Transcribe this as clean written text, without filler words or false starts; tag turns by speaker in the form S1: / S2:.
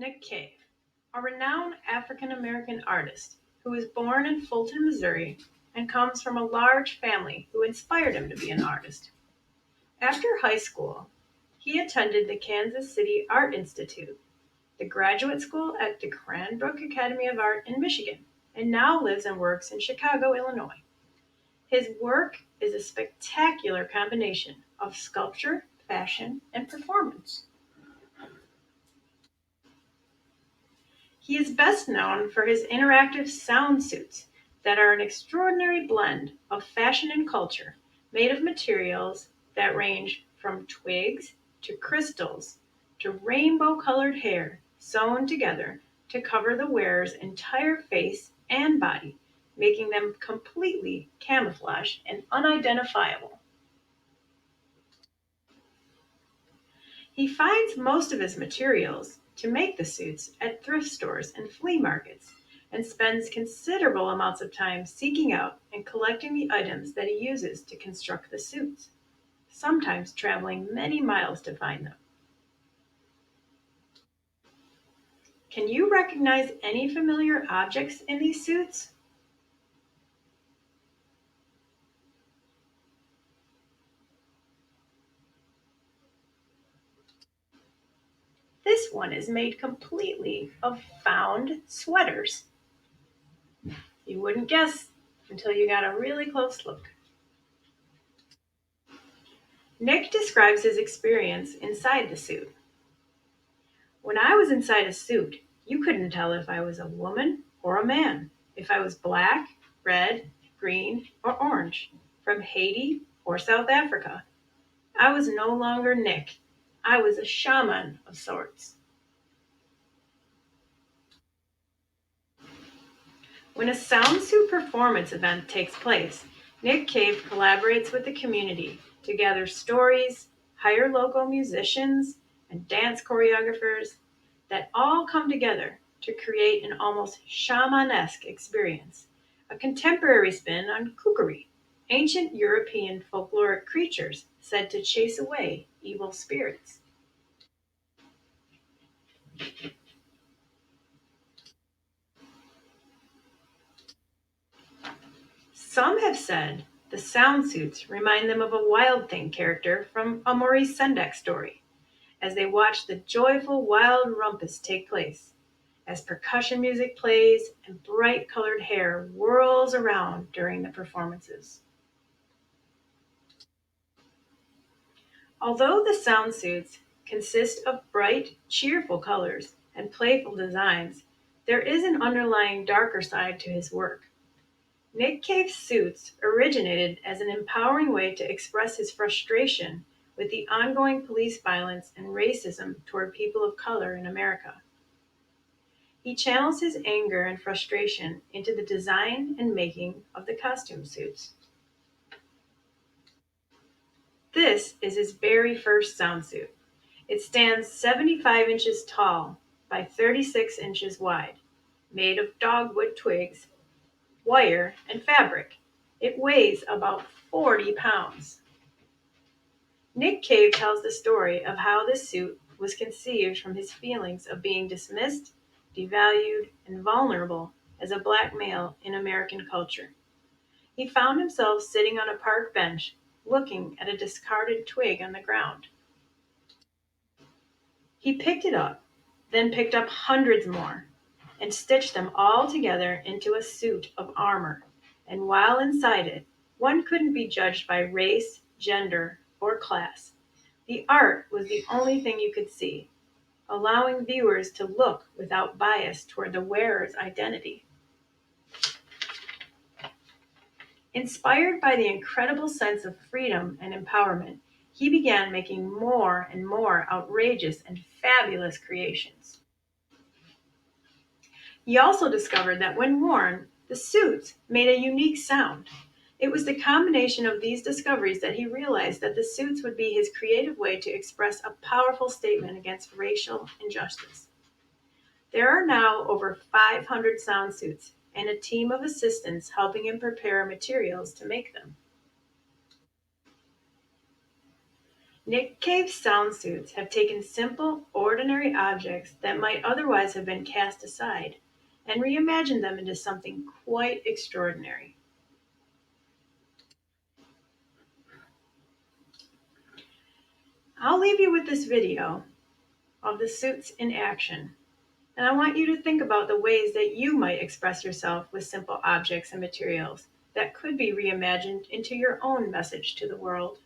S1: Nick Cave, a renowned African American artist who was born in Fulton, Missouri, and comes from a large family who inspired him to be an artist. After high school, he attended the Kansas City Art Institute, the graduate school at the Cranbrook Academy of Art in Michigan, and now lives and works in Chicago, Illinois. His work is a spectacular combination of sculpture, fashion, and performance. He is best known for his interactive sound suits that are an extraordinary blend of fashion and culture, made of materials that range from twigs to crystals to rainbow colored hair sewn together to cover the wearer's entire face and body, making them completely camouflaged and unidentifiable. He finds most of his materials to make the suits at thrift stores and flea markets, and spends considerable amounts of time seeking out and collecting the items that he uses to construct the suits, sometimes traveling many miles to find them. Can you recognize any familiar objects in these suits? This one is made completely of found sweaters. You wouldn't guess until you got a really close look. Nick describes his experience inside the suit. When I was inside a suit, you couldn't tell if I was a woman or a man, if I was black, red, green, or orange, from Haiti or South Africa. I was no longer Nick. I was a shaman of sorts. When a sound suit performance event takes place, Nick Cave collaborates with the community to gather stories, hire local musicians, and dance choreographers that all come together to create an almost shamanesque experience, a contemporary spin on kukri, ancient European folkloric creatures said to chase away evil spirits. Some have said the sound suits remind them of a Wild Thing character from a Maurice Sendak story, as they watch the joyful wild rumpus take place, as percussion music plays and bright colored hair whirls around during the performances. Although the sound suits consist of bright, cheerful colors and playful designs, there is an underlying darker side to his work. Nick Cave's suits originated as an empowering way to express his frustration with the ongoing police violence and racism toward people of color in America. He channels his anger and frustration into the design and making of the costume suits. This is his very first sound suit. It stands 75 inches tall by 36 inches wide, made of dogwood twigs, wire, and fabric. It weighs about 40 pounds. Nick Cave tells the story of how this suit was conceived from his feelings of being dismissed, devalued, and vulnerable as a black male in American culture. He found himself sitting on a park bench looking at a discarded twig on the ground. He picked it up, then picked up hundreds more, and stitched them all together into a suit of armor. And while inside it, one couldn't be judged by race, gender, or class. The art was the only thing you could see, allowing viewers to look without bias toward the wearer's identity. Inspired by the incredible sense of freedom and empowerment, he began making more and more outrageous and fabulous creations. He also discovered that when worn, the suits made a unique sound. It was the combination of these discoveries that he realized that the suits would be his creative way to express a powerful statement against racial injustice. There are now over 500 sound suits and a team of assistants helping him prepare materials to make them. Nick Cave's sound suits have taken simple, ordinary objects that might otherwise have been cast aside and reimagined them into something quite extraordinary. I'll leave you with this video of the suits in action, and I want you to think about the ways that you might express yourself with simple objects and materials that could be reimagined into your own message to the world.